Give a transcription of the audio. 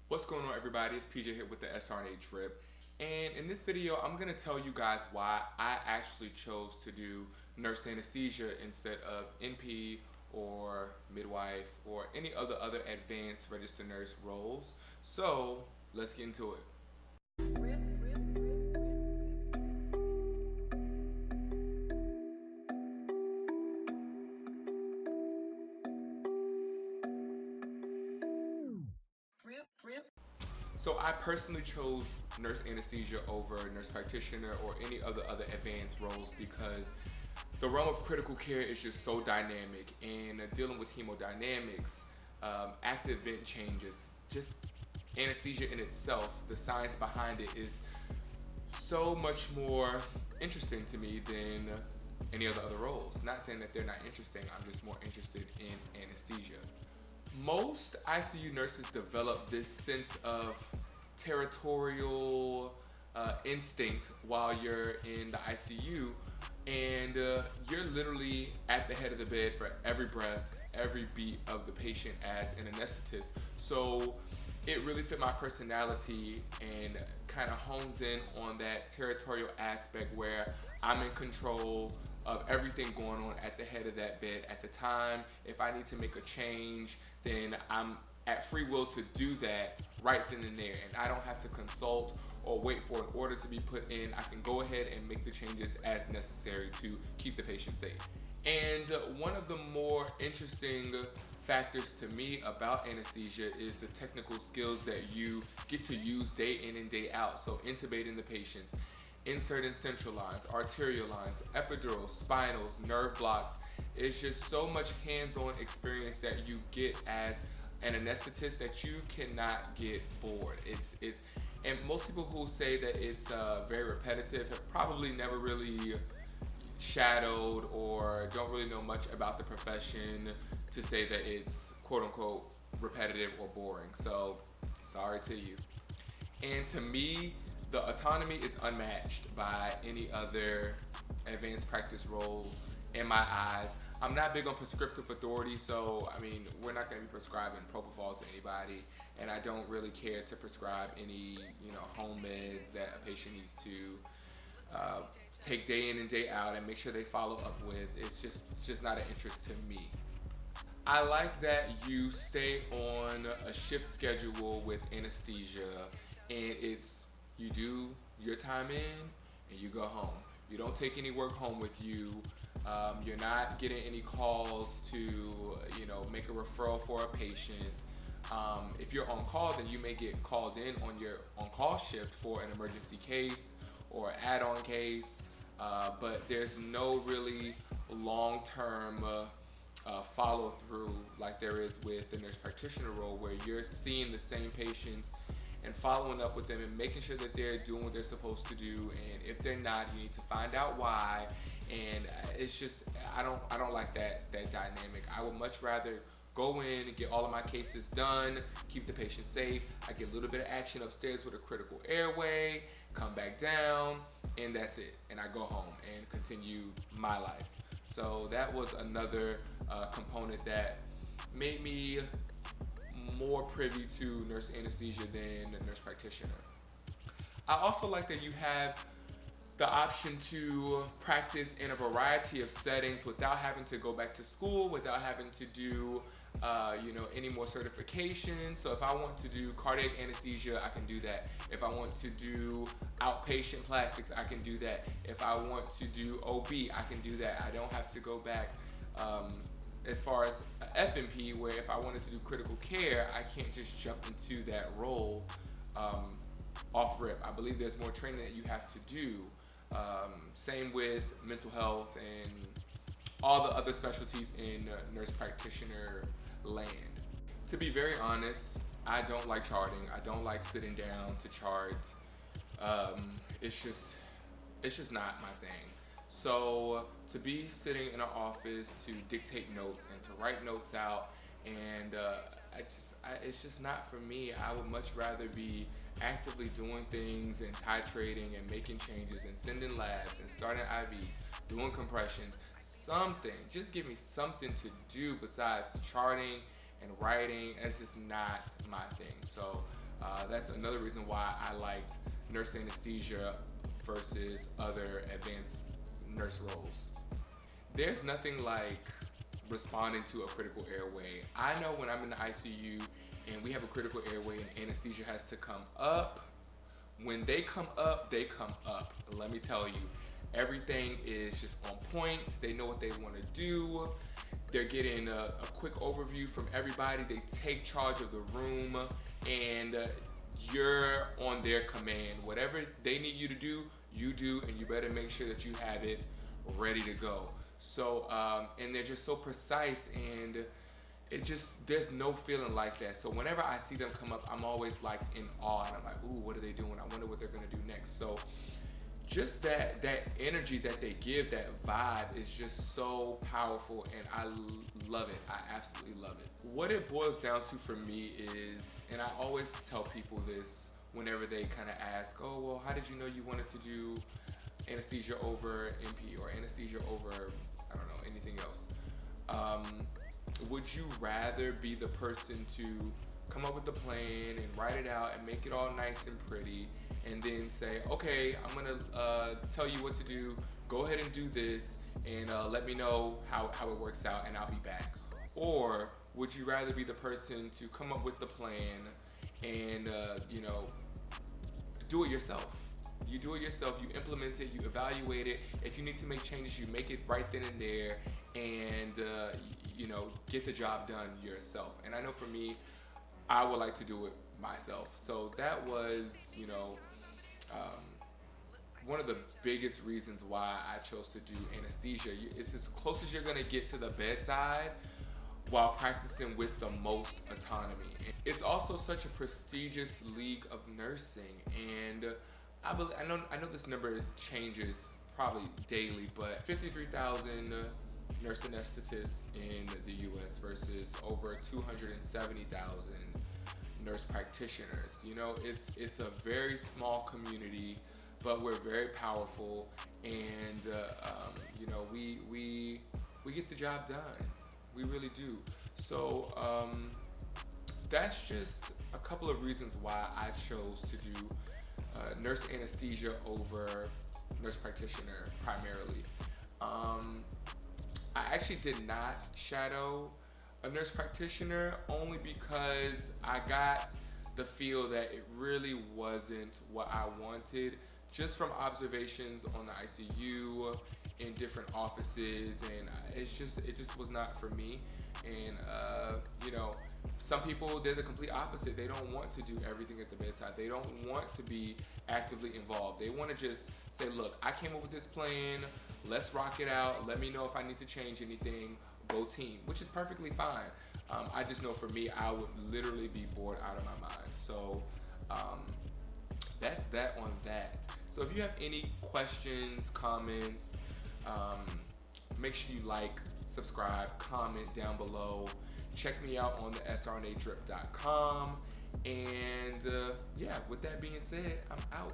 What's going on, everybody? It's PJ here with the CRNA drip, and in this video I'm going to tell you guys why I actually chose to do nurse anesthesia instead of NP or midwife or any other advanced registered nurse roles. So let's get into it. So I personally chose nurse anesthesia over nurse practitioner or any other advanced roles because the realm of critical care is just so dynamic, and dealing with hemodynamics, active vent changes, just anesthesia in itself, the science behind it is so much more interesting to me than any other roles. Not saying that they're not interesting, I'm just more interested in anesthesia. Most ICU nurses develop this sense of territorial instinct while you're in the ICU, and you're literally at the head of the bed for every breath, every beat of the patient as an anesthetist. So it really fit my personality and kind of hones in on that territorial aspect where I'm in control of everything going on at the head of that bed at the time. If I need to make a change, then I'm at free will to do that right then and there, and I don't have to consult or wait for an order to be put in. I can go ahead and make the changes as necessary to keep the patient safe. And one of the more interesting factors to me about anesthesia is the technical skills that you get to use day in and day out. So intubating the patients, inserting central lines, arterial lines, epidurals, spinals, nerve blocks. It's just so much hands-on experience that you get as an anesthetist that you cannot get bored. And most people who say that it's very repetitive have probably never really shadowed or don't really know much about the profession to say that it's quote unquote repetitive or boring. So sorry to you. And to me, the autonomy is unmatched by any other advanced practice role in my eyes. I'm not big on prescriptive authority, so I mean, we're not going to be prescribing propofol to anybody, and I don't really care to prescribe any, home meds that a patient needs to take day in and day out and make sure they follow up with. It's just not an interest to me. I like that you stay on a shift schedule with anesthesia, and you do your time in and you go home. You don't take any work home with you. You're not getting any calls to, make a referral for a patient. If you're on call, then you may get called in on your on-call shift for an emergency case or add-on case, but there's no really long-term follow-through like there is with the nurse practitioner role, where you're seeing the same patients and following up with them and making sure that they're doing what they're supposed to do, and if they're not, you need to find out why. And it's just, I don't like that dynamic. I would much rather go in and get all of my cases done, keep the patient safe. I get a little bit of action upstairs with a critical airway, come back down, and that's it. And I go home and continue my life. So that was another component that made me more privy to nurse anesthesia than a nurse practitioner. I also like that you have the option to practice in a variety of settings without having to go back to school, without having to do any more certifications. So if I want to do cardiac anesthesia, I can do that. If I want to do outpatient plastics, I can do that. If I want to do OB, I can do that. I don't have to go back as far as FNP, where if I wanted to do critical care, I can't just jump into that role off rip. I believe there's more training that you have to do. Same with mental health and all the other specialties in nurse practitioner land. To be very honest, I don't like charting. I don't like sitting down to chart. It's just not my thing. So to be sitting in an office to dictate notes and to write notes out, and it's just not for me. I would much rather be actively doing things and titrating and making changes and sending labs and starting IVs, doing compressions, something. Just give me something to do besides charting and writing. It's just not my thing. So That's another reason why I liked Nurse Anesthesia versus other advanced nurse roles. There's nothing like responding to a critical airway. I know when I'm in the ICU and we have a critical airway and anesthesia has to come up, when they come up, they come up. Let me tell you, everything is just on point. They know what they want to do. They're getting a quick overview from everybody. They take charge of the room, and you're on their command. Whatever they need you to do, you do, and you better make sure that you have it ready to go. So, and they're just so precise, and there's no feeling like that. So whenever I see them come up, I'm always like in awe, and I'm like, ooh, what are they doing? I wonder what they're gonna do next. So just that energy that they give, that vibe is just so powerful, and I love it. I absolutely love it. What it boils down to for me is, and I always tell people this whenever they kind of ask, oh, well, how did you know you wanted to do anesthesia over NP or anesthesia over, I don't know, anything else? Would you rather be the person to come up with the plan and write it out and make it all nice and pretty, and then say, okay, I'm gonna tell you what to do, go ahead and do this, and let me know how it works out, and I'll be back? Or would you rather be the person to come up with the plan and do it yourself? You do it yourself, you implement it, you evaluate it. If you need to make changes, you make it right then and there, and get the job done yourself. And I know for me, I would like to do it myself. So that was, one of the biggest reasons why I chose to do anesthesia. It's as close as you're gonna get to the bedside while practicing with the most autonomy. It's also such a prestigious league of nursing, and I know this number changes probably daily, but 53,000 nurse anesthetists in the US versus over 270,000 nurse practitioners. It's a very small community, but we're very powerful, and we get the job done. We really do. So that's just a couple of reasons why I chose to do nurse anesthesia over nurse practitioner primarily. I actually did not shadow a nurse practitioner, only because I got the feel that it really wasn't what I wanted, just from observations on the ICU in different offices, and it just was not for me. And some people, they're the complete opposite. They don't want to do everything at the bedside. They don't want to be actively involved. They want to just say, look, I came up with this plan, let's rock it out, let me know if I need to change anything, go team, which is perfectly fine. I just know for me, I would literally be bored out of my mind. So that's that on that. So if you have any questions, comments, make sure you like, subscribe, comment down below. Check me out on the srnadrip.com. And with that being said, I'm out.